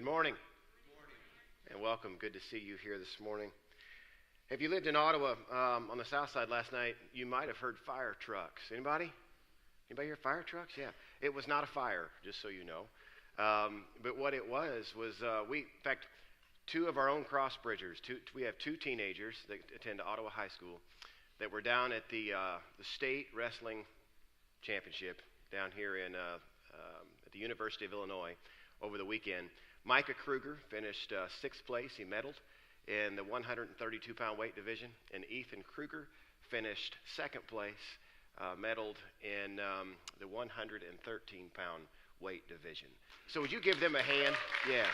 Good morning. And welcome. Good to see you here this morning. If you lived in Ottawa on the south side last night, you might have heard fire trucks. Anybody? Anybody hear fire trucks? Yeah. It was not a fire, just so you know. But what it was in fact, two of our own cross-bridgers, we have two teenagers that attend Ottawa High School that were down at the state wrestling championship down here at the University of Illinois over the weekend. Micah Kruger finished sixth place. He medaled in the 132-pound weight division, and Ethan Kruger finished second place, medaled in the 113-pound weight division. So would you give them a hand? Yeah.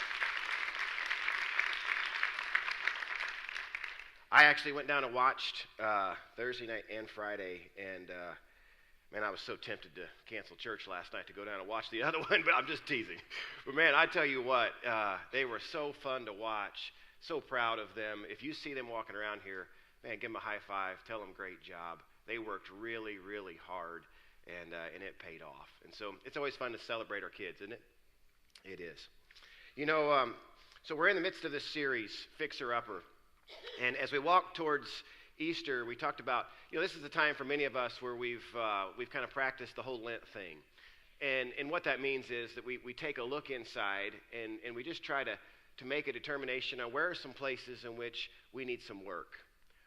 I actually went down and watched Thursday night and Friday, and man, I was so tempted to cancel church last night to go down and watch the other one, but I'm just teasing. But man, I tell you what, they were so fun to watch, so proud of them. If you see them walking around here, man, give them a high five, tell them great job. They worked really, really hard, and it paid off. And so it's always fun to celebrate our kids, isn't it? It is. You know, so we're in the midst of this series, Fixer Upper. And as we walk towards Easter, we talked about, this is the time for many of us where we've kind of practiced the whole Lent thing. And what that means is that we take a look inside and we just try to make a determination on where are some places in which we need some work.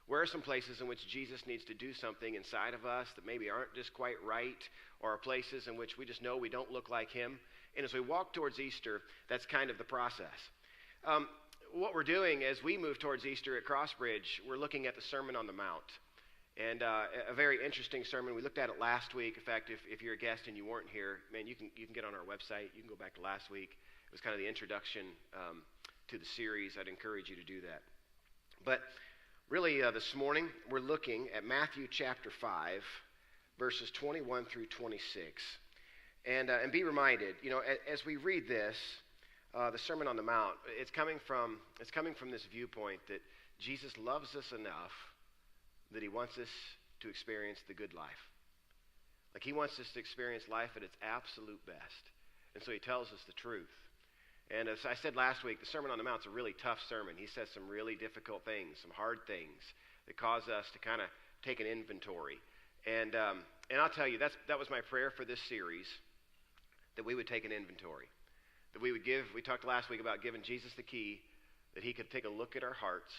Where are some places in which Jesus needs to do something inside of us that maybe aren't just quite right, or are places in which we just know we don't look like him. And as we walk towards Easter, that's kind of the process. What we're doing as we move towards Easter at Crossbridge, we're looking at the Sermon on the Mount. And a very interesting sermon. We looked at it last week. In fact, if you're a guest and you weren't here, man, you can get on our website. You can go back to last week. It was kind of the introduction to the series. I'd encourage you to do that. But really, this morning, we're looking at Matthew chapter 5, verses 21 through 26. And be reminded, as we read this, the Sermon on the Mount, it's coming from this viewpoint that Jesus loves us enough that he wants us to experience the good life. Like he wants us to experience life at its absolute best. And so he tells us the truth. And as I said last week, the Sermon on the Mount is a really tough sermon. He says some really difficult things, some hard things that cause us to kind of take an inventory. And I'll tell you, that was my prayer for this series, that we would take an inventory. That we talked last week about giving Jesus the key, that he could take a look at our hearts,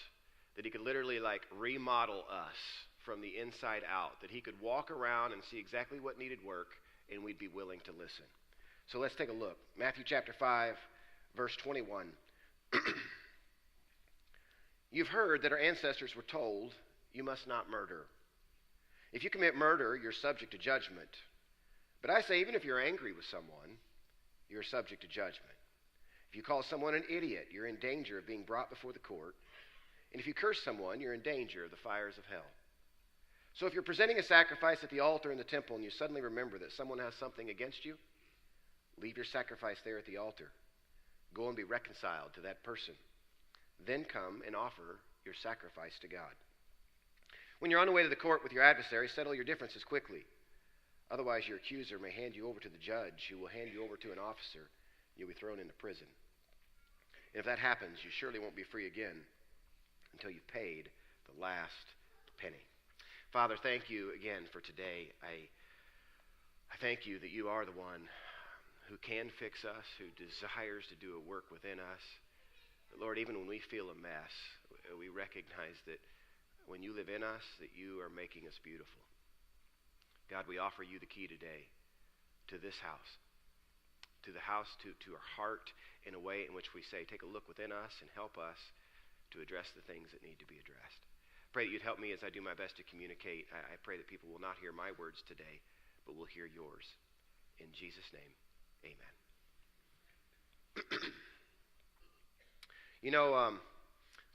that he could literally remodel us from the inside out, that he could walk around and see exactly what needed work, and we'd be willing to listen. So let's take a look. Matthew chapter 5, verse 21. You've heard that our ancestors were told, you must not murder. If you commit murder, you're subject to judgment. But I say, even if you're angry with someone, you're subject to judgment. If you call someone an idiot, you're in danger of being brought before the court. And if you curse someone, you're in danger of the fires of hell. So if you're presenting a sacrifice at the altar in the temple and you suddenly remember that someone has something against you, leave your sacrifice there at the altar. Go and be reconciled to that person. Then come and offer your sacrifice to God. When you're on the way to the court with your adversary, settle your differences quickly. Otherwise, your accuser may hand you over to the judge, who will hand you over to an officer. You'll be thrown into prison. And if that happens, you surely won't be free again until you've paid the last penny. Father, thank you again for today. I thank you that you are the one who can fix us, who desires to do a work within us. But Lord, even when we feel a mess, we recognize that when you live in us, that you are making us beautiful. God, we offer you the key today to this house, to our heart, in a way in which we say, take a look within us and help us to address the things that need to be addressed. Pray that you'd help me as I do my best to communicate. I pray that people will not hear my words today, but will hear yours. In Jesus' name, amen.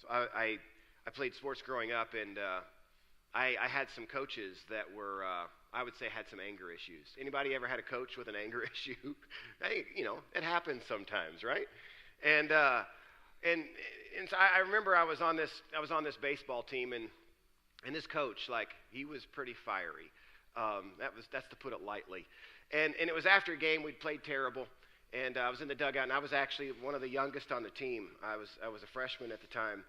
So I played sports growing up, and I had some coaches that were, I would say, had some anger issues. Anybody ever had a coach with an anger issue? It happens sometimes, right? And so I remember I was on this baseball team, and this coach, he was pretty fiery. That's to put it lightly. And it was after a game, we'd played terrible, And I was in the dugout, and I was actually one of the youngest on the team. I was a freshman at the time,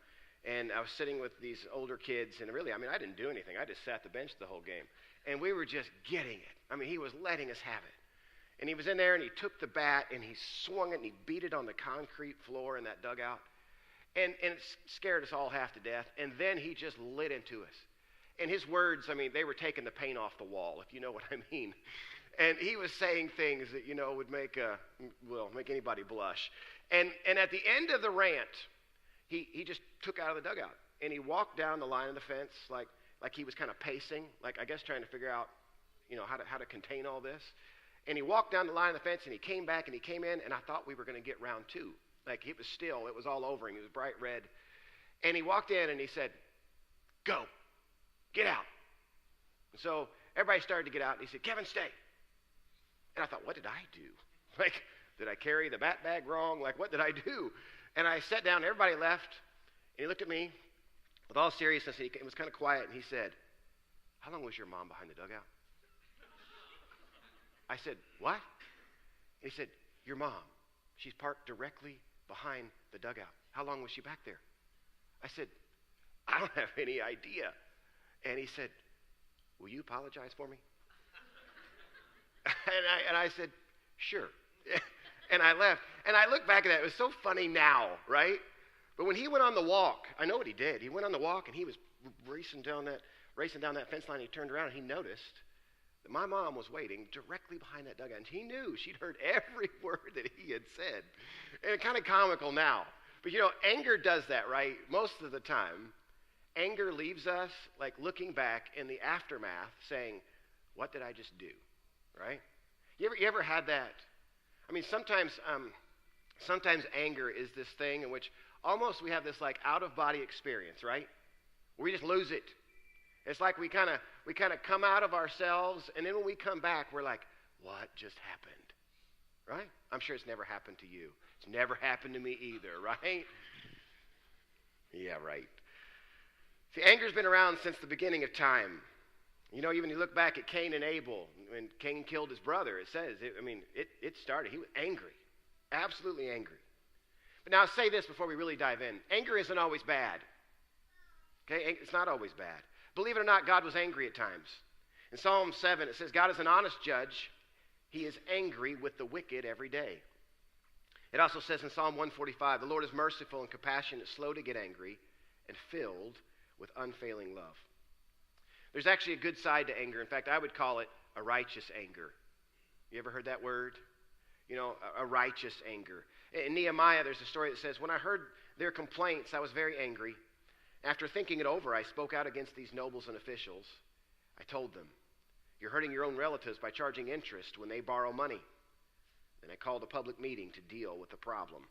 and I was sitting with these older kids, and really, I didn't do anything. I just sat the bench the whole game. And we were just getting it. He was letting us have it. And he was in there, and he took the bat, and he swung it, and he beat it on the concrete floor in that dugout. And it scared us all half to death. And then he just lit into us. And his words, they were taking the paint off the wall, if you know what I mean. And he was saying things that, would make anybody blush. And at the end of the rant, he just took out of the dugout. And he walked down the line of the fence like he was kind of pacing, like I guess trying to figure out, how to contain all this. And he walked down the line of the fence, and he came back, and he came in, and I thought we were going to get round two. Like, it was still, it was all over him. He was bright red. And he walked in, and he said, "Go. Get out." And so everybody started to get out, and he said, "Kevin, stay." And I thought, what did I do? Like, did I carry the bat bag wrong? Like, what did I do? And I sat down, and everybody left, and he looked at me with all seriousness, and it was kind of quiet, and he said, "How long was your mom behind the dugout?" I said, "What?" And he said, "Your mom. She's parked directly behind the dugout. How long was she back there?" I said, "I don't have any idea." And he said, "Will you apologize for me?" and I said, "Sure." And I left. And I look back at that. It was so funny now, right? But when he went on the walk, I know what he did. He went on the walk, and he was racing down that fence line. He turned around, and he noticed that my mom was waiting directly behind that dugout. And he knew she'd heard every word that he had said. And it's kind of comical now. But, anger does that, right? Most of the time, anger leaves us, like, looking back in the aftermath saying, what did I just do, right? You ever had that? Sometimes anger is this thing in which almost we have this, like, out-of-body experience, right? We just lose it. It's like we kind of come out of ourselves, and then when we come back, we're like, what just happened? Right? I'm sure it's never happened to you. It's never happened to me either, right? Yeah, right. See, anger's been around since the beginning of time. Even you look back at Cain and Abel, when Cain killed his brother, it says, it started. He was angry, absolutely angry. But now I'll say this before we really dive in. Anger isn't always bad. Okay? It's not always bad. Believe it or not, God was angry at times. In Psalm 7, it says, God is an honest judge. He is angry with the wicked every day. It also says in Psalm 145, the Lord is merciful and compassionate, slow to get angry, and filled with unfailing love. There's actually a good side to anger. In fact, I would call it a righteous anger. You ever heard that word? A righteous anger. In Nehemiah, there's a story that says, when I heard their complaints, I was very angry. After thinking it over, I spoke out against these nobles and officials. I told them, you're hurting your own relatives by charging interest when they borrow money. Then I called a public meeting to deal with the problem.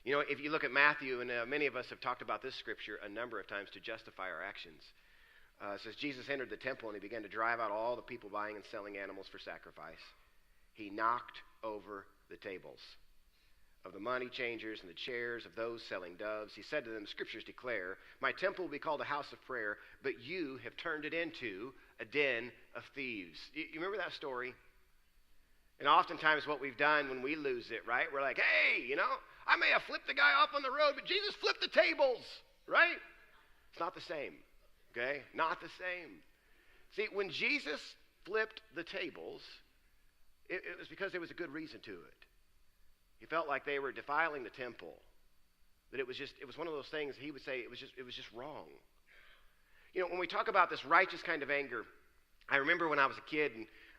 If you look at Matthew, and many of us have talked about this scripture a number of times to justify our actions. It says, Jesus entered the temple and he began to drive out all the people buying and selling animals for sacrifice. He knocked over the tables of the money changers and the chairs of those selling doves. He said to them, scriptures declare, my temple will be called a house of prayer, but you have turned it into a den of thieves. You remember that story? And oftentimes what we've done when we lose it, right? We're like, hey, I may have flipped the guy off on the road, but Jesus flipped the tables, right? It's not the same, okay? Not the same. See, when Jesus flipped the tables, it was because there was a good reason to it. He felt like they were defiling the temple. That it was one of those things he would say it was just wrong. When we talk about this righteous kind of anger, I remember when I was a kid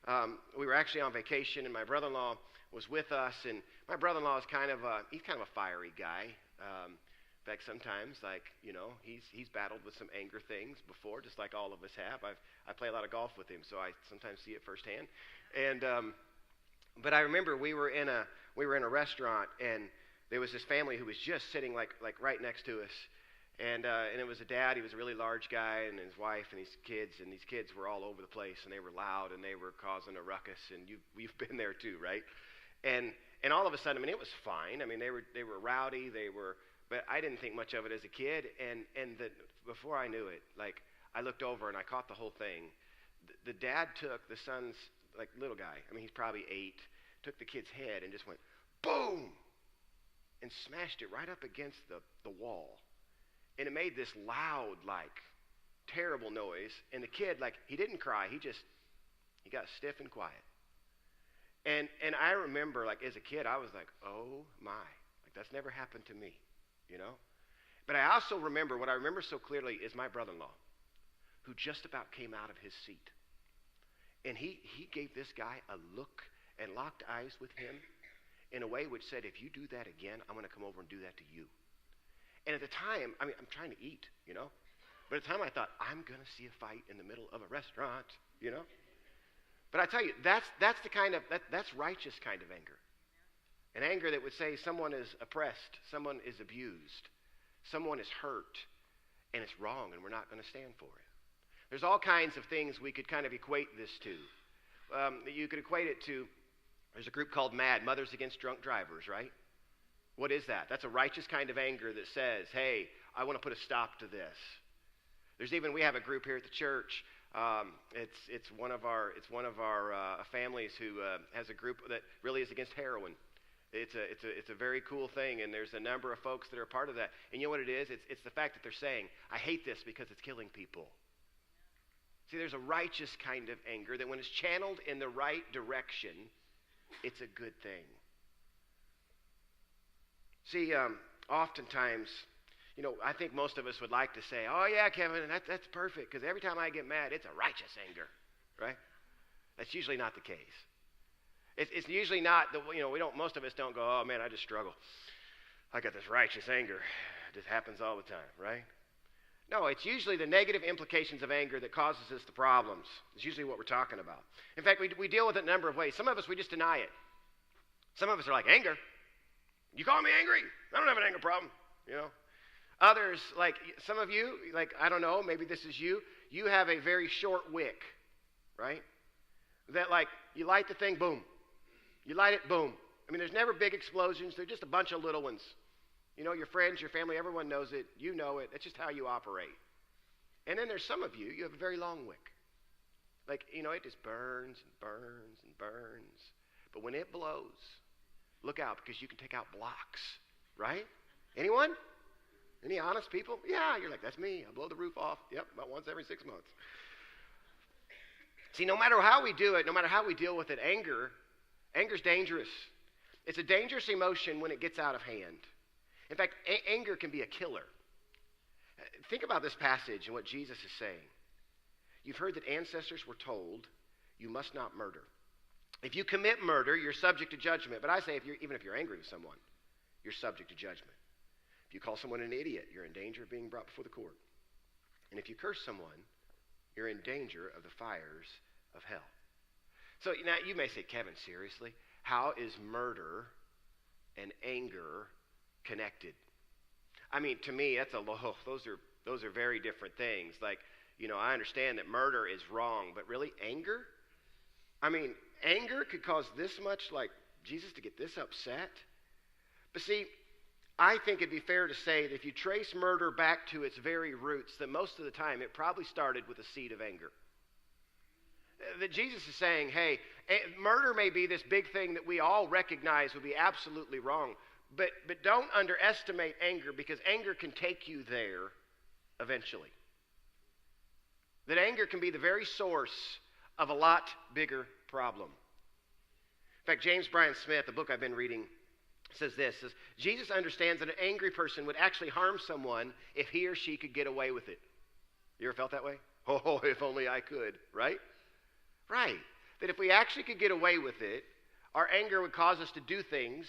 and we were actually on vacation and my brother-in-law was with us, and my brother-in-law is he's kind of a fiery guy. In fact, sometimes he's battled with some anger things before, just like all of us have. I play a lot of golf with him, so I sometimes see it firsthand. And but I remember we were in a restaurant, and there was this family who was just sitting like right next to us, and it was a dad. He was a really large guy, and his wife and these kids were all over the place, and they were loud, and they were causing a ruckus, and we've been there too, right? And all of a sudden, it was fine. They were rowdy, but I didn't think much of it as a kid, and before I knew it, I looked over and I caught the whole thing. The dad took the son's little guy. He's probably 8, took the kid's head and just went, boom, and smashed it right up against the wall. And it made this loud, like, terrible noise. And the kid, like, he didn't cry. He got stiff and quiet. And I remember, like, as a kid, I was like, oh, my. Like, that's never happened to me, you know? But I also remember, what I remember so clearly is my brother-in-law, who just about came out of his seat. And he gave this guy a look and locked eyes with him in a way which said, if you do that again, I'm going to come over and do that to you. And at the time, I mean, I'm trying to eat, you know? But at the time I thought, I'm going to see a fight in the middle of a restaurant, you know? But I tell you, that's the kind of, that's righteous kind of anger. An anger that would say someone is oppressed, someone is abused, someone is hurt, and it's wrong, and we're not going to stand for it. There's all kinds of things we could kind of equate this to. You could equate it to, there's a group called MAD, Mothers Against Drunk Drivers, right? What is that? That's a righteous kind of anger that says, hey, I want to put a stop to this. We have a group here at the church. It's one of our families who has a group that really is against heroin. It's a very cool thing, and there's a number of folks that are a part of that. And you know what it is? It's the fact that they're saying, I hate this because it's killing people. See, there's a righteous kind of anger that when it's channeled in the right direction, it's a good thing. See, oftentimes, you know, I think most of us would like to say, oh, yeah, Kevin, that's perfect, because every time I get mad, it's a righteous anger, right? That's usually not the case. It's usually not, most of us don't go, oh, man, I just struggle. I got this righteous anger. It just happens all the time, right? No, it's usually the negative implications of anger that causes us the problems. It's usually what we're talking about. In fact, we deal with it in a number of ways. Some of us, we just deny it. Some of us are like, anger? You call me angry? I don't have an anger problem, you know. Others, like some of you, like, I don't know, maybe this is you. You have a very short wick, right? That, like, you light the thing, boom. You light it, boom. I mean, there's never big explosions. They're just a bunch of little ones. You know, your friends, your family, everyone knows it. You know it. That's just how you operate. And then there's some of you have a very long wick. Like, you know, it just burns and burns and burns. But when it blows, look out, because you can take out blocks, right? Anyone? Any honest people? Yeah, you're like, that's me. I blow the roof off. Yep, about once every 6 months. See, no matter how we do it, no matter how we deal with it, anger's dangerous. It's a dangerous emotion when it gets out of hand. In fact, anger can be a killer. Think about this passage and what Jesus is saying. You've heard that ancestors were told, you must not murder. If you commit murder, you're subject to judgment. But I say, even if you're angry with someone, you're subject to judgment. If you call someone an idiot, you're in danger of being brought before the court. And if you curse someone, you're in danger of the fires of hell. So now you may say, Kevin, seriously? How is murder and anger connected? I mean, to me, those are very different things. Like, you know, I understand that murder is wrong, but really, anger? I mean, anger could cause this much, like, Jesus to get this upset? But see, I think it'd be fair to say that if you trace murder back to its very roots, that most of the time it probably started with a seed of anger. That Jesus is saying, hey, murder may be this big thing that we all recognize would be absolutely wrong, but don't underestimate anger, because anger can take you there eventually. That anger can be the very source of a lot bigger problem. In fact, James Bryan Smith, the book I've been reading, says Jesus understands that an angry person would actually harm someone if he or she could get away with it. You ever felt that way? Oh, if only I could, right? Right. That if we actually could get away with it, our anger would cause us to do things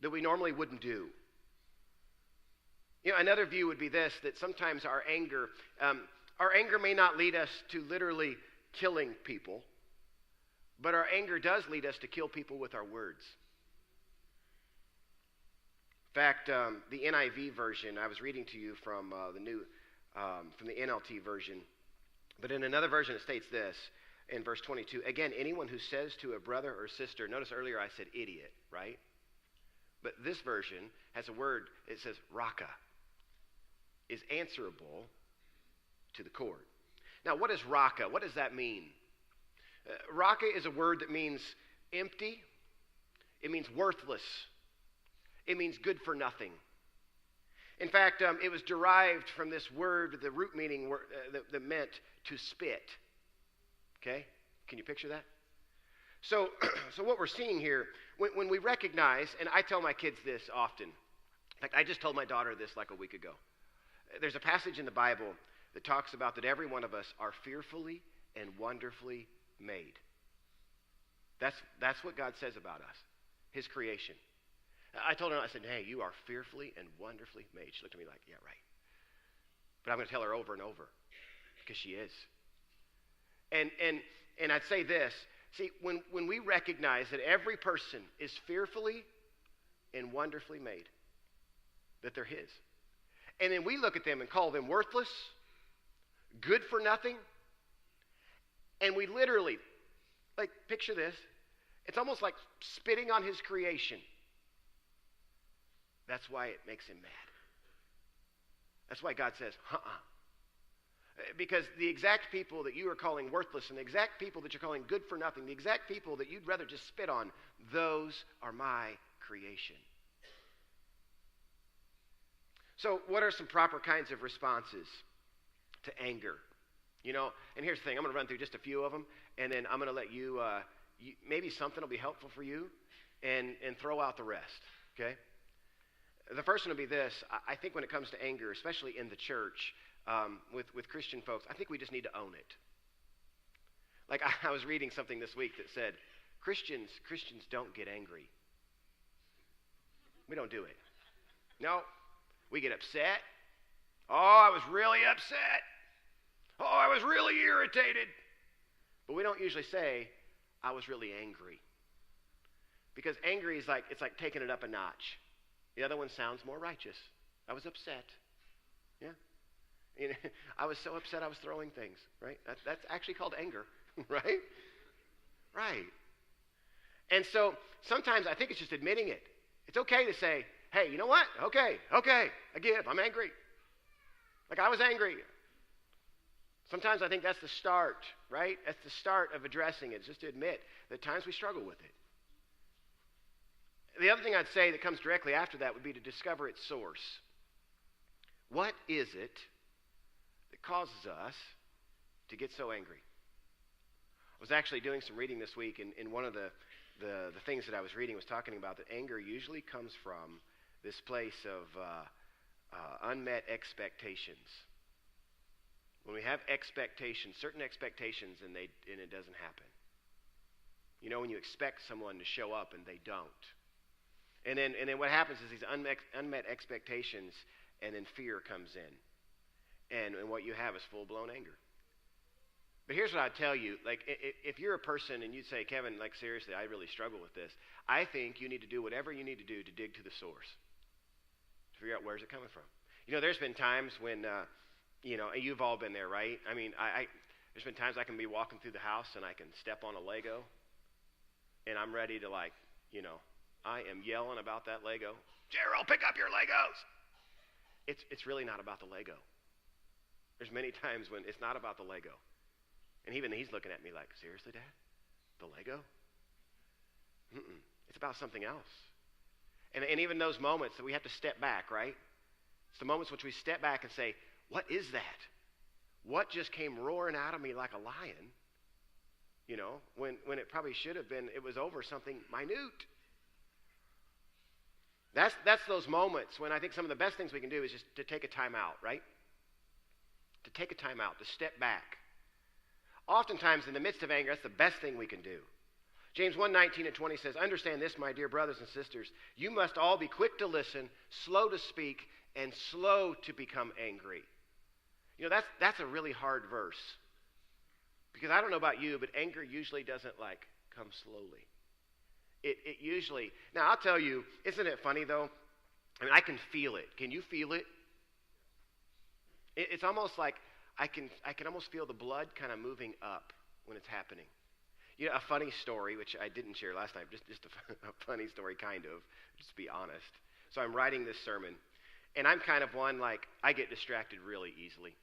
that we normally wouldn't do. You know, another view would be this, that sometimes our anger may not lead us to literally killing people, but our anger does lead us to kill people with our words. In fact, the NIV version, I was reading to you from the NLT version, but in another version it states this in verse 22. Again, anyone who says to a brother or sister, notice earlier I said idiot, right? But this version has a word, it says raka, is answerable to the court. Now, what is raka? What does that mean? Raka is a word that means empty It means worthless. It means good for nothing. In fact, it was derived from this word, the root meaning that meant to spit. Okay? Can you picture that? So what we're seeing here, when we recognize, and I tell my kids this often. In fact, I just told my daughter this like a week ago. There's a passage in the Bible that talks about that every one of us are fearfully and wonderfully made. That's what God says about us, his creation. I told her, I said, hey, you are fearfully and wonderfully made. She looked at me like, yeah, right. But I'm going to tell her over and over because she is. And I'd say this. See, when we recognize that every person is fearfully and wonderfully made, that they're his, and then we look at them and call them worthless, good for nothing, and we literally, like, picture this. It's almost like spitting on his creation. That's why it makes him mad. That's why God says, because the exact people that you are calling worthless and the exact people that you're calling good for nothing, the exact people that you'd rather just spit on, those are my creation. So what are some proper kinds of responses to anger? You know, and here's the thing. I'm going to run through just a few of them, and then I'm going to let you, maybe something will be helpful for you, and throw out the rest, okay? The first one will be this. I think when it comes to anger, especially in the church, with Christian folks, I think we just need to own it. Like I was reading something this week that said, Christians don't get angry. We don't do it. No, we get upset. Oh, I was really upset. Oh, I was really irritated. But we don't usually say, I was really angry. Because angry is like, it's like taking it up a notch. The other one sounds more righteous. I was upset. Yeah. You know, I was so upset I was throwing things, right? That's actually called anger, right? Right. And so sometimes I think it's just admitting it. It's okay to say, hey, you know what? Okay, I give. I'm angry. Like I was angry. Sometimes I think that's the start, right? That's the start of addressing it, just to admit that at times we struggle with it. The other thing I'd say that comes directly after that would be to discover its source. What is it that causes us to get so angry? I was actually doing some reading this week, and one of the things that I was reading was talking about that anger usually comes from this place of unmet expectations. When we have expectations, certain expectations, and it doesn't happen. You know, when you expect someone to show up and they don't. And then what happens is these unmet expectations, and then fear comes in. And what you have is full-blown anger. But here's what I tell you. Like, if you're a person and you say, Kevin, like, seriously, I really struggle with this, I think you need to do whatever you need to do to dig to the source. To figure out where's it coming from. You know, there's been times when, you know, you've all been there, right? I mean, there's been times I can be walking through the house and I can step on a Lego, and I'm ready to, like, you know, I am yelling about that Lego. Gerald, pick up your Legos. It's really not about the Lego. There's many times when it's not about the Lego. And even he's looking at me like, seriously, Dad? The Lego? It's about something else. And even those moments that we have to step back, right? It's the moments which we step back and say, what is that? What just came roaring out of me like a lion? You know, when it probably should have been, it was over something minute. That's those moments when I think some of the best things we can do is just to take a time out, right? To take a time out, to step back. Oftentimes in the midst of anger, that's the best thing we can do. James 1:19-20 says, understand this, my dear brothers and sisters. You must all be quick to listen, slow to speak, and slow to become angry. You know, that's a really hard verse. Because I don't know about you, but anger usually doesn't, like, come slowly. It usually, now I'll tell you, isn't it funny though? I mean, I can feel it. Can you feel it? It's almost like I can almost feel the blood kind of moving up when it's happening. You know, a funny story, which I didn't share last night, just a funny story kind of, just to be honest. So I'm writing this sermon, and I'm kind of one, like, I get distracted really easily.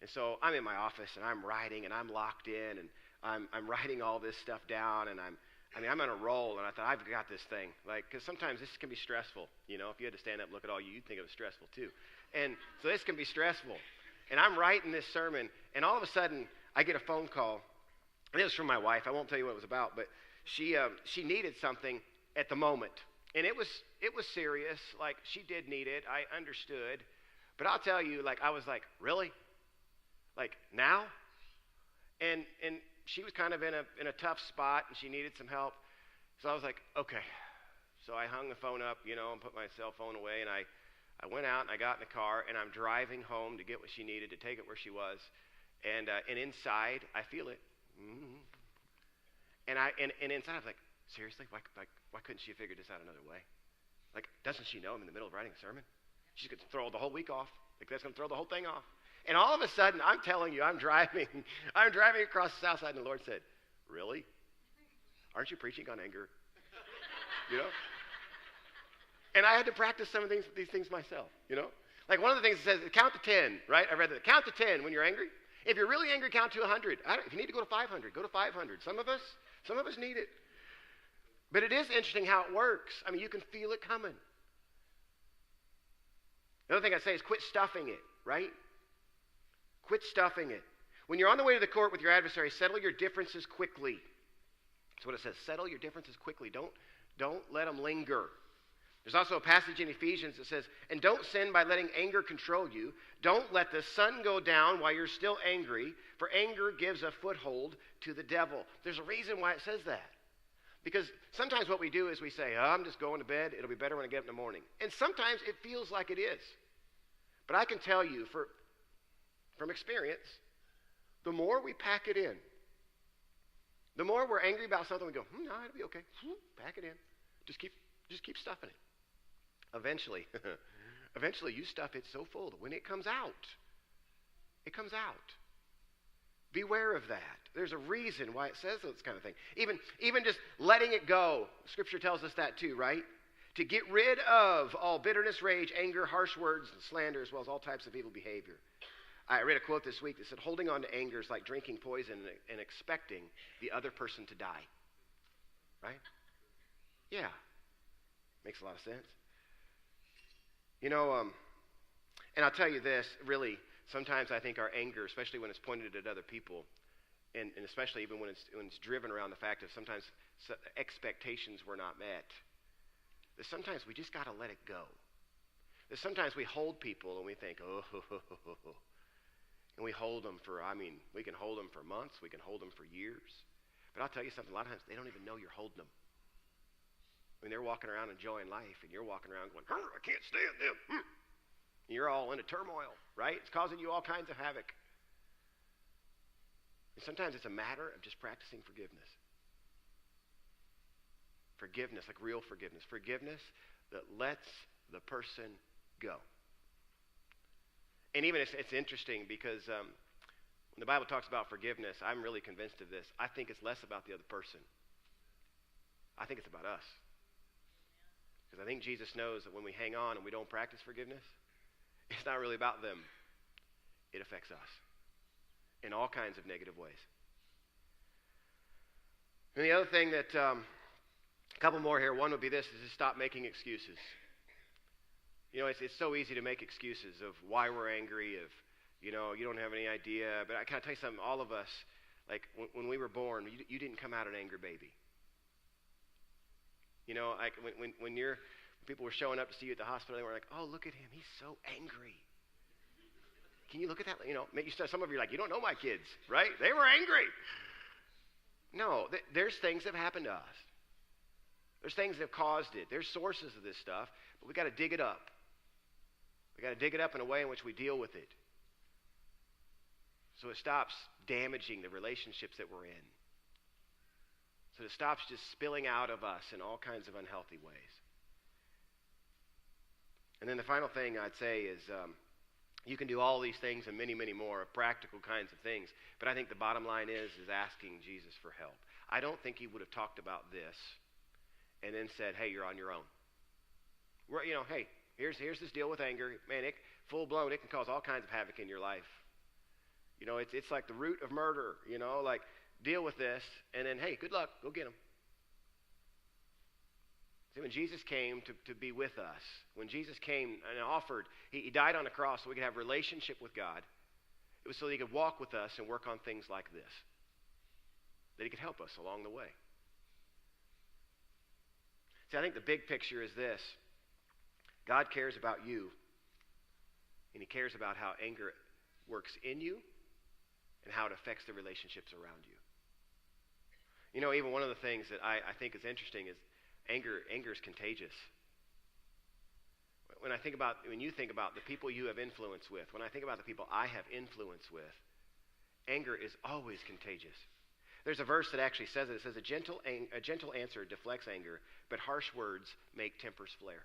And so I'm in my office, and I'm writing, and I'm locked in, and I'm writing all this stuff down, and I'm I mean, I'm on a roll, and I thought, I've got this thing. Like, because sometimes this can be stressful. You know, if you had to stand up and look at all you, you'd think it was stressful too. And so this can be stressful. And I'm writing this sermon, and all of a sudden, I get a phone call. And it was from my wife. I won't tell you what it was about, but she needed something at the moment. And it was serious. Like, she did need it. I understood. But I'll tell you, like, I was like, really? Like, now? And she was kind of in a tough spot, and she needed some help. So I was like, okay. So I hung the phone up, you know, and put my cell phone away, and I went out, and I got in the car, and I'm driving home to get what she needed, to take it where she was. And inside, I feel it. Mm-hmm. And inside, I was like, seriously? Why couldn't she have figured this out another way? Like, doesn't she know I'm in the middle of writing a sermon? She's going to throw the whole week off. Like, that's going to throw the whole thing off. And all of a sudden, I'm telling you, I'm driving across the south side, and the Lord said, really? Aren't you preaching on anger? You know? And I had to practice some of these things myself, you know? Like, one of the things it says, count to 10, right? I read that. Count to 10 when you're angry. If you're really angry, count to 100. If you need to go to 500, go to 500. Some of us need it. But it is interesting how it works. I mean, you can feel it coming. The other thing I'd say is quit stuffing it, right? Quit stuffing it. When you're on the way to the court with your adversary, settle your differences quickly. That's what it says. Settle your differences quickly. Don't let them linger. There's also a passage in Ephesians that says, and don't sin by letting anger control you. Don't let the sun go down while you're still angry, for anger gives a foothold to the devil. There's a reason why it says that. Because sometimes what we do is we say, oh, I'm just going to bed. It'll be better when I get up in the morning. And sometimes it feels like it is. But I can tell you from experience, the more we pack it in, the more we're angry about something, we go, no, it'll be okay. Pack it in. Just keep stuffing it. Eventually you stuff it so full that when it comes out, it comes out. Beware of that. There's a reason why it says this kind of thing. Even just letting it go. Scripture tells us that too, right? To get rid of all bitterness, rage, anger, harsh words, and slander, as well as all types of evil behavior. I read a quote this week that said, holding on to anger is like drinking poison and expecting the other person to die. Right? Yeah. Makes a lot of sense. You know, and I'll tell you this, really, sometimes I think our anger, especially when it's pointed at other people, and especially even when it's driven around the fact of sometimes expectations were not met, that sometimes we just got to let it go. That sometimes we hold people and we think, and we hold them we can hold them for months, we can hold them for years. But I'll tell you something, a lot of times they don't even know you're holding them. I mean, they're walking around enjoying life, and you're walking around going, I can't stand them. And you're all in a turmoil, right? It's causing you all kinds of havoc. And sometimes it's a matter of just practicing forgiveness. Forgiveness, like real forgiveness. Forgiveness that lets the person go. And even it's interesting because when the Bible talks about forgiveness, I'm really convinced of this. I think it's less about the other person. I think it's about us. Because I think Jesus knows that when we hang on and we don't practice forgiveness, it's not really about them. It affects us in all kinds of negative ways. And the other thing that, a couple more here. One would be this, is to stop making excuses. You know, it's so easy to make excuses of why we're angry, of, you know, you don't have any idea. But I can tell you something, all of us, like when we were born, you didn't come out an angry baby. You know, like when people were showing up to see you at the hospital, they were like, oh, look at him, he's so angry. Can you look at that? You know, some of you are like, you don't know my kids, right? They were angry. No, there's things that have happened to us. There's things that have caused it. There's sources of this stuff, but we got to dig it up. We got to dig it up in a way in which we deal with it, so it stops damaging the relationships that we're in. So it stops just spilling out of us in all kinds of unhealthy ways. And then the final thing I'd say is you can do all these things and many, many more practical kinds of things. But I think the bottom line is asking Jesus for help. I don't think he would have talked about this and then said, hey, you're on your own. You know, hey, here's this deal with anger. Man, full blown, it can cause all kinds of havoc in your life. You know, it's like the root of murder, you know, like deal with this, and then, hey, good luck, go get them. See, when Jesus came to be with us, when Jesus came and offered, he died on the cross so we could have relationship with God. It was so that he could walk with us and work on things like this, that he could help us along the way. See, I think the big picture is this. God cares about you, and he cares about how anger works in you and how it affects the relationships around you. You know, even one of the things that I think is interesting is anger is contagious. When you think about the people you have influence with, when I think about the people I have influence with, anger is always contagious. There's a verse that actually says it. It says, a gentle answer deflects anger, but harsh words make tempers flare.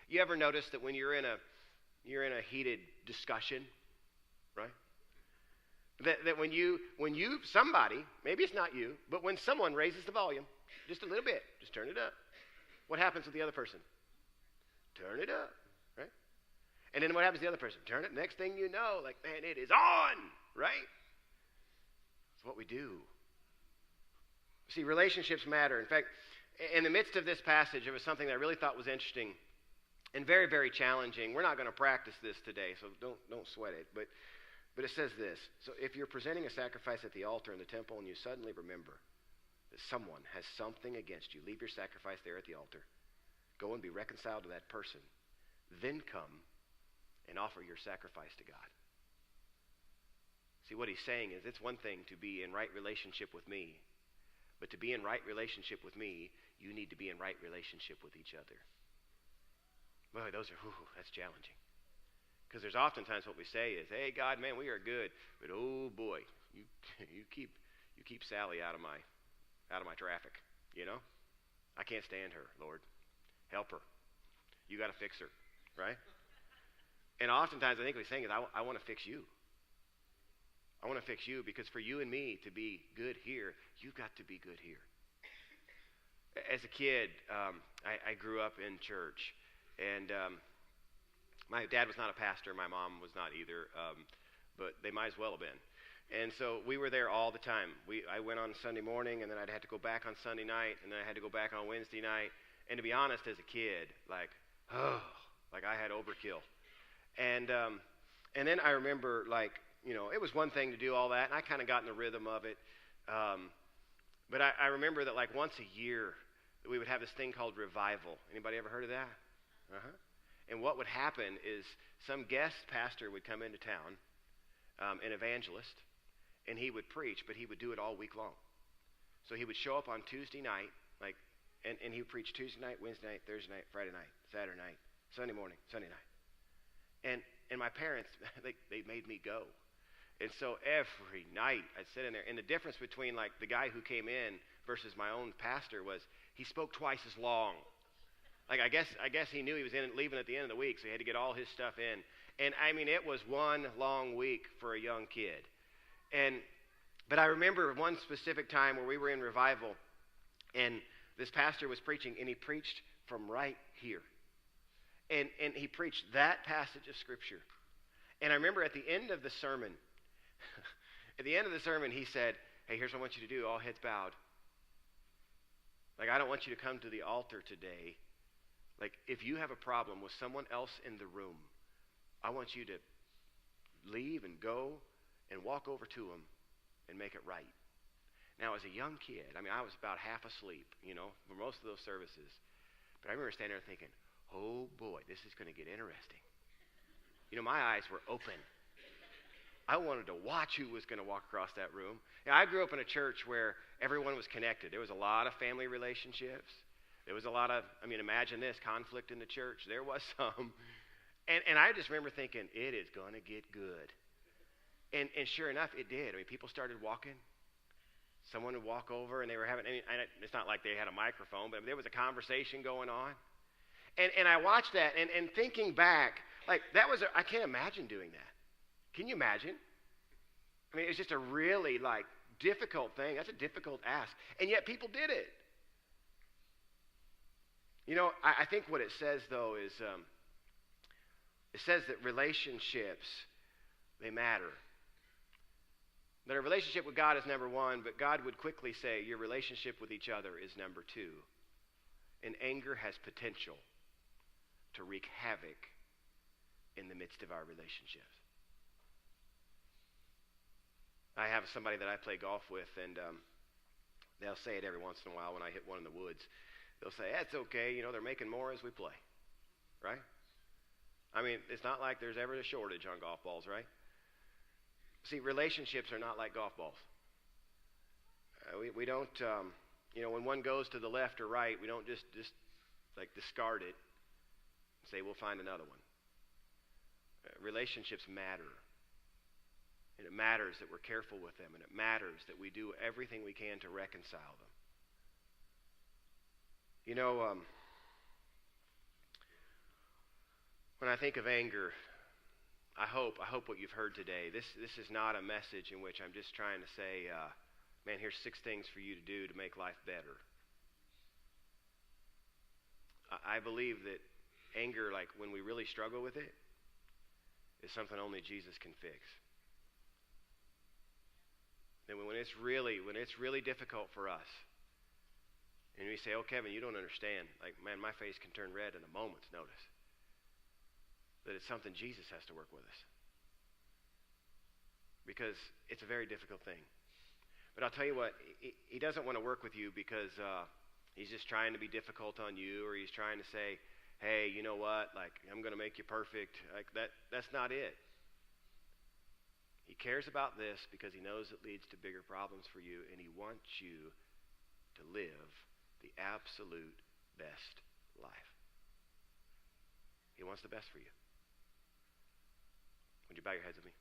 You ever notice that when you're in a heated discussion, right? That when somebody, maybe it's not you, but when someone raises the volume just a little bit, just turn it up. What happens with the other person? Turn it up, right? And then what happens to the other person? Turn it. Next thing you know, like, man, it is on, right? It's what we do. See, relationships matter. In fact, in the midst of this passage, it was something that I really thought was interesting and very, very challenging. We're not going to practice this today, so don't sweat it. But it says this. So if you're presenting a sacrifice at the altar in the temple and you suddenly remember that someone has something against you, leave your sacrifice there at the altar. Go and be reconciled to that person. Then come and offer your sacrifice to God. See, what he's saying is it's one thing to be in right relationship with me, but to be in right relationship with me, you need to be in right relationship with each other. Boy, that's challenging. Because there's oftentimes what we say is, hey, God, man, we are good. But, oh, boy, you keep Sally out of my traffic, you know? I can't stand her, Lord. Help her. You got to fix her, right? And oftentimes I think what he's saying is, I want to fix you. I want to fix you because for you and me to be good here, you've got to be good here. As a kid, I grew up in church, and my dad was not a pastor. My mom was not either, but they might as well have been. And so we were there all the time. I went on Sunday morning, and then I'd have to go back on Sunday night, and then I had to go back on Wednesday night. And to be honest, as a kid, like I had overkill. And then I remember, it was one thing to do all that, and I kind of got in the rhythm of it. But I remember that once a year, we would have this thing called revival. Anybody ever heard of that? Uh-huh. And what would happen is some guest pastor would come into town, an evangelist, and he would preach, but he would do it all week long. So he would show up on Tuesday night, and he would preach Tuesday night, Wednesday night, Thursday night, Friday night, Saturday night, Sunday morning, Sunday night. And my parents, they made me go. And so every night I'd sit in there. And the difference between the guy who came in versus my own pastor was he spoke twice as long. I guess he knew he was leaving at the end of the week, so he had to get all his stuff in. And I mean, it was one long week for a young kid. But I remember one specific time where we were in revival, and this pastor was preaching, and he preached from right here. And he preached that passage of Scripture. And I remember at the end of the sermon, he said, hey, here's what I want you to do, all heads bowed. I don't want you to come to the altar today. If you have a problem with someone else in the room, I want you to leave and go and walk over to them and make it right. Now, as a young kid, I was about half asleep, for most of those services. But I remember standing there thinking, oh boy, this is going to get interesting. My eyes were open. I wanted to watch who was going to walk across that room. I grew up in a church where everyone was connected. There was a lot of family relationships. There was a lot of, imagine this, conflict in the church. There was some. And I just remember thinking, it is going to get good. And sure enough, it did. People started walking. Someone would walk over, and they were having, it's not like they had a microphone, but there was a conversation going on. And I watched that, and thinking back, I can't imagine doing that. Can you imagine? It's just a really, difficult thing. That's a difficult ask. And yet people did it. I think what it says, though, is it says that relationships, they matter. That a relationship with God is number one, but God would quickly say your relationship with each other is number two. And anger has potential to wreak havoc in the midst of our relationships. I have somebody that I play golf with, and they'll say it every once in a while when I hit one in the woods. They'll say, "That's okay, they're making more as we play." Right? I mean, it's not like there's ever a shortage on golf balls, right? See, relationships are not like golf balls. We don't, when one goes to the left or right, we don't just like discard it and say we'll find another one. Relationships matter. And it matters that we're careful with them, and it matters that we do everything we can to reconcile them. When I think of anger, I hope what you've heard today, this is not a message in which I'm just trying to say, man, here's 6 things for you to do to make life better. I believe that anger, like when we really struggle with it, is something only Jesus can fix. And when it's really difficult for us, and we say, "Oh, Kevin, you don't understand. Like, man, my face can turn red in a moment's notice." That it's something Jesus has to work with us. Because it's a very difficult thing. But I'll tell you what, he doesn't want to work with you because he's just trying to be difficult on you, or he's trying to say, "Hey, you know what, like, I'm going to make you perfect." Like, that's not it. He cares about this because he knows it leads to bigger problems for you, and he wants you to live the absolute best life. He wants the best for you. Would you bow your heads with me?